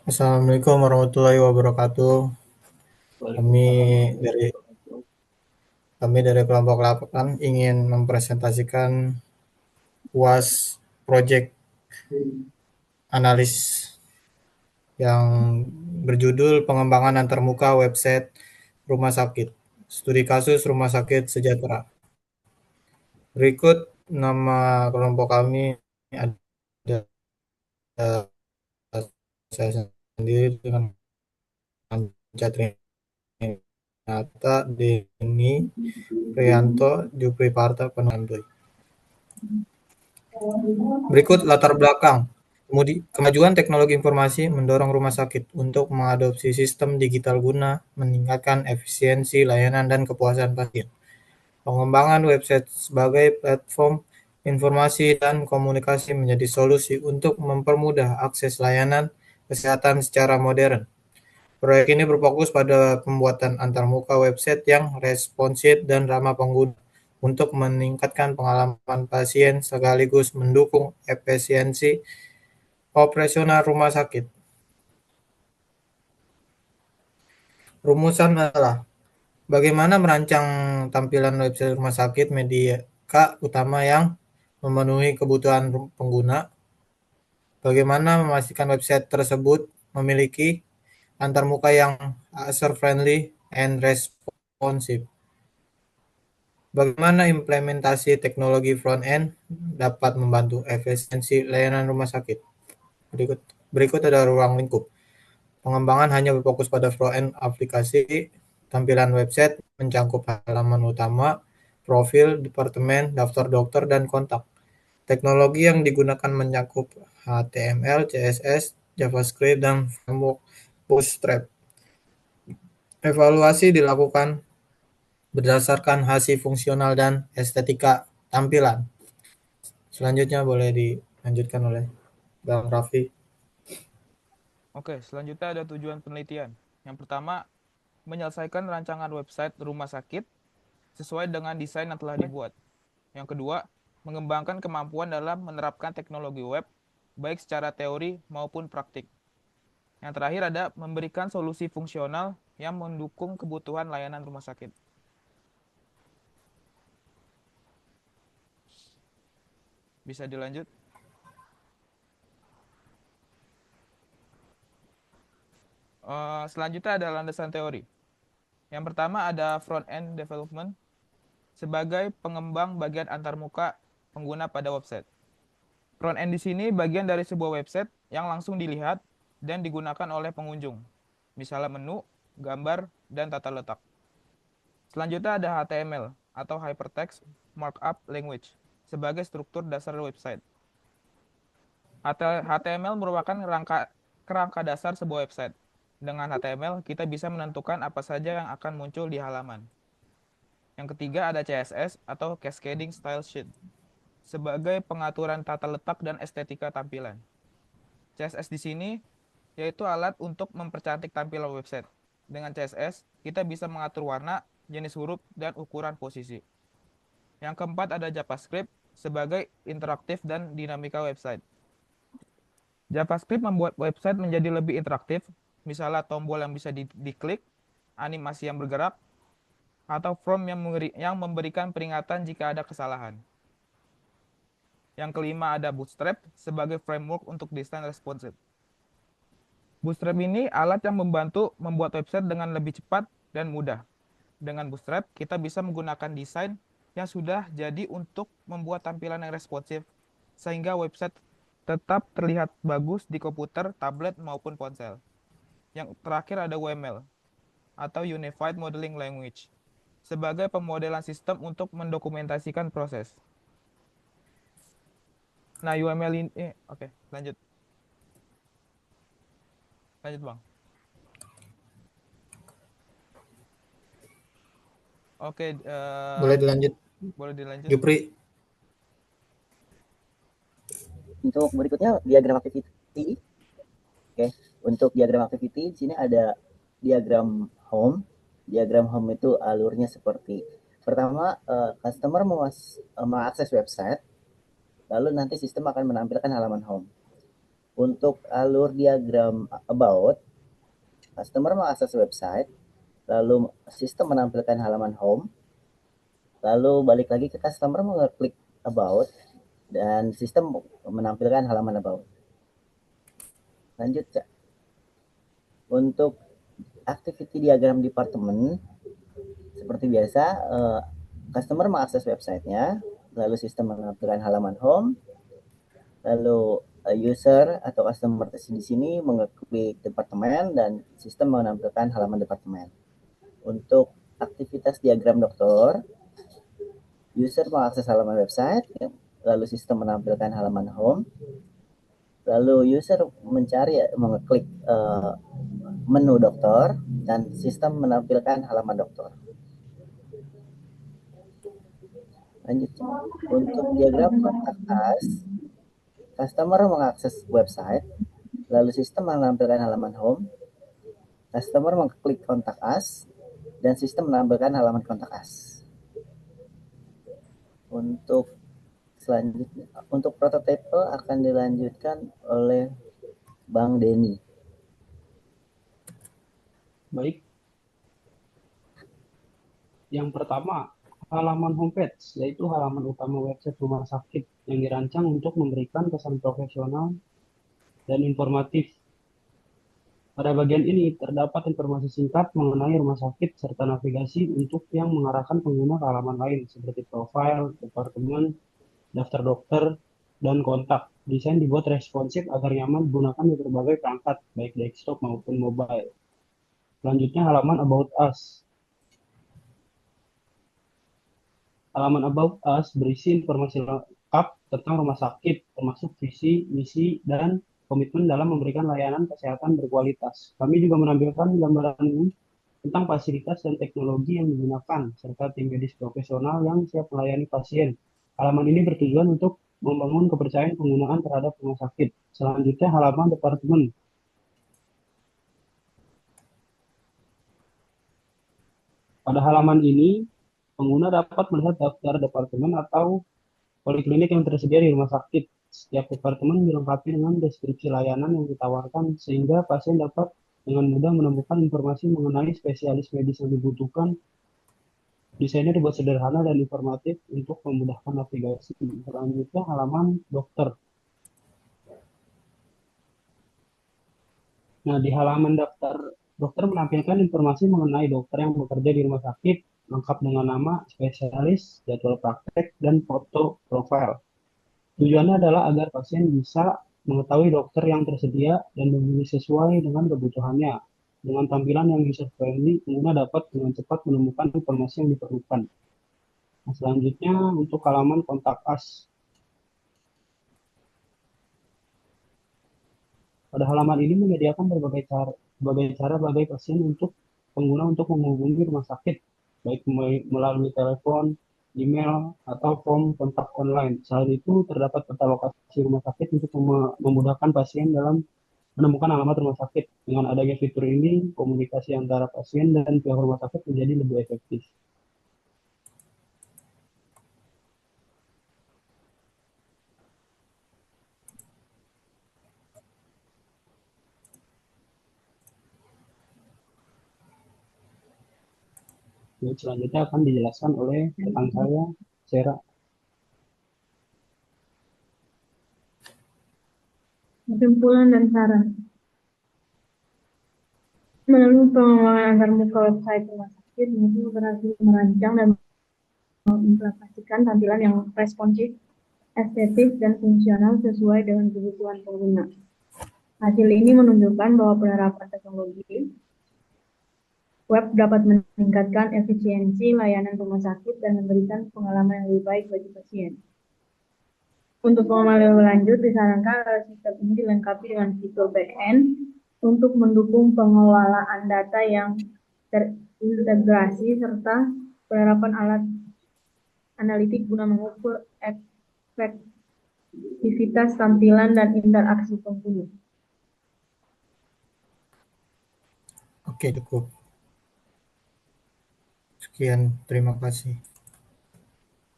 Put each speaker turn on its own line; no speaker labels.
Assalamualaikum warahmatullahi wabarakatuh. Kami
Waalaikumsalam
dari
warahmatullahi wabarakatuh.
kami dari kelompok 8 ingin mempresentasikan UAS Project Analis yang berjudul Pengembangan Antarmuka Website Rumah Sakit. Studi kasus Rumah Sakit Sejahtera. Berikut nama kelompok kami ada saya sendiri dengan Catherine Nata, Denny, Prianto, Jupri Parta, Penandui. Berikut latar belakang. Kemajuan teknologi informasi mendorong rumah sakit untuk mengadopsi sistem digital guna meningkatkan efisiensi layanan dan kepuasan pasien. Pengembangan website sebagai platform informasi dan komunikasi menjadi solusi untuk mempermudah akses layanan kesehatan secara modern. Proyek ini berfokus pada pembuatan antarmuka website yang responsif dan ramah pengguna untuk meningkatkan pengalaman pasien sekaligus mendukung efisiensi operasional rumah sakit. Rumusan adalah bagaimana merancang tampilan website rumah sakit media utama yang memenuhi kebutuhan pengguna, bagaimana memastikan website tersebut memiliki antarmuka yang user-friendly and responsive. Bagaimana implementasi teknologi front-end dapat membantu efisiensi layanan rumah sakit? Berikut, berikut ada ruang lingkup. Pengembangan hanya berfokus pada front-end aplikasi, tampilan website mencakup halaman utama, profil, departemen, daftar dokter, dan kontak. Teknologi yang digunakan mencakup HTML, CSS, JavaScript, dan framework Bootstrap. Evaluasi dilakukan berdasarkan hasil fungsional dan estetika tampilan. Selanjutnya boleh dilanjutkan oleh Bang Raffi.
Oke, selanjutnya ada tujuan penelitian. Yang pertama, menyelesaikan rancangan website rumah sakit sesuai dengan desain yang telah dibuat. Yang kedua, mengembangkan kemampuan dalam menerapkan teknologi web, baik secara teori maupun praktik. Yang terakhir ada memberikan solusi fungsional yang mendukung kebutuhan layanan rumah sakit. Bisa dilanjut? Selanjutnya ada landasan teori. Yang pertama ada front-end development sebagai pengembang bagian antarmuka pengguna pada website. Front-end di sini bagian dari sebuah website yang langsung dilihat dan digunakan oleh pengunjung, misalnya menu, gambar, dan tata letak. Selanjutnya ada HTML atau Hypertext Markup Language sebagai struktur dasar website. HTML merupakan kerangka dasar sebuah website. Dengan HTML, kita bisa menentukan apa saja yang akan muncul di halaman. Yang ketiga ada CSS atau Cascading Style Sheet sebagai pengaturan tata letak dan estetika tampilan. CSS di sini yaitu alat untuk mempercantik tampilan website. Dengan CSS, kita bisa mengatur warna, jenis huruf, dan ukuran posisi. Yang keempat ada JavaScript sebagai interaktif dan dinamika website. JavaScript membuat website menjadi lebih interaktif, misalnya tombol yang bisa diklik, animasi yang bergerak, atau form yang memberikan peringatan jika ada kesalahan. Yang kelima ada Bootstrap sebagai framework untuk desain responsif. Bootstrap ini alat yang membantu membuat website dengan lebih cepat dan mudah. Dengan Bootstrap, kita bisa menggunakan desain yang sudah jadi untuk membuat tampilan yang responsif, sehingga website tetap terlihat bagus di komputer, tablet, maupun ponsel. Yang terakhir ada UML, atau Unified Modeling Language, sebagai pemodelan sistem untuk mendokumentasikan proses. Nah, UML ini, oke, lanjut. Lanjut, Bang. Oke,
Boleh dilanjut,
boleh dilanjut.
Jupri.
Untuk berikutnya diagram activity. Oke, untuk diagram activity di sini ada diagram home. Diagram home itu alurnya seperti pertama customer mengakses website, lalu nanti sistem akan menampilkan halaman home. Untuk alur diagram about, customer mengakses website, lalu sistem menampilkan halaman home, lalu balik lagi ke customer mengeklik about, dan sistem menampilkan halaman about. Lanjut, Cak. Untuk activity diagram departemen, seperti biasa, customer mengakses websitenya, lalu sistem menampilkan halaman home, lalu user atau customer di sini mengeklik departemen dan sistem menampilkan halaman departemen. Untuk aktivitas diagram dokter, user mengakses halaman website, lalu sistem menampilkan halaman home, lalu user mencari mengeklik menu dokter dan sistem menampilkan halaman dokter. Lanjut. Untuk diagram kontak us, customer mengakses website, lalu sistem menampilkan halaman home, customer mengklik kontak us, dan sistem menampilkan halaman kontak us. Untuk selanjutnya, untuk prototipe akan dilanjutkan oleh Bang Denny.
Baik. Yang pertama, halaman homepage, yaitu halaman utama website rumah sakit yang dirancang untuk memberikan kesan profesional dan informatif. Pada bagian ini terdapat informasi singkat mengenai rumah sakit serta navigasi untuk yang mengarahkan pengguna ke halaman lain seperti profil, departemen, daftar dokter, dan kontak. Desain dibuat responsif agar nyaman digunakan di berbagai perangkat, baik desktop maupun mobile. Selanjutnya halaman About Us. Halaman About Us berisi informasi lengkap tentang rumah sakit, termasuk visi, misi, dan komitmen dalam memberikan layanan kesehatan berkualitas. Kami juga menampilkan gambaran tentang fasilitas dan teknologi yang digunakan, serta tim medis profesional yang siap melayani pasien. Halaman ini bertujuan untuk membangun kepercayaan penggunaan terhadap rumah sakit. Selanjutnya halaman departemen. Pada halaman ini, pengguna dapat melihat daftar departemen atau poliklinik yang tersedia di rumah sakit. Setiap departemen dilengkapi dengan deskripsi layanan yang ditawarkan sehingga pasien dapat dengan mudah menemukan informasi mengenai spesialis medis yang dibutuhkan. Desainnya dibuat sederhana dan informatif untuk memudahkan navigasi. Selanjutnya halaman dokter. Nah, di halaman daftar dokter menampilkan informasi mengenai dokter yang bekerja di rumah sakit, lengkap dengan nama, spesialis, jadwal praktek, dan foto profil. Tujuannya adalah agar pasien bisa mengetahui dokter yang tersedia dan memilih sesuai dengan kebutuhannya. Dengan tampilan yang user-friendly, pengguna dapat dengan cepat menemukan informasi yang diperlukan. Nah, selanjutnya untuk halaman kontak us. Pada halaman ini menyediakan berbagai cara bagi pasien untuk pengguna untuk menghubungi rumah sakit, baik melalui telepon, email, atau form kontak online. Selain itu, terdapat peta lokasi rumah sakit untuk memudahkan pasien dalam menemukan alamat rumah sakit. Dengan adanya fitur ini, komunikasi antara pasien dan pihak rumah sakit menjadi lebih efektif. Selanjutnya akan dijelaskan oleh rekan saya, Sera.
Kesimpulan dan saran. Melalui pengembangan antarmuka website rumah sakit, Mutu berhasil merancang dan mengimplementasikan tampilan yang responsif, estetik, dan fungsional sesuai dengan kebutuhan pengguna. Hasil ini menunjukkan bahwa penerapan teknologi web dapat meningkatkan efisiensi layanan rumah sakit dan memberikan pengalaman yang lebih baik bagi pasien. Untuk pengamalan lebih lanjut, disarankan agar sistem ini dilengkapi dengan fitur back-end untuk mendukung pengelolaan data yang terintegrasi serta penerapan alat analitik guna mengukur efektivitas tampilan dan interaksi pengguna.
Oke, cukup. Sekian, terima kasih.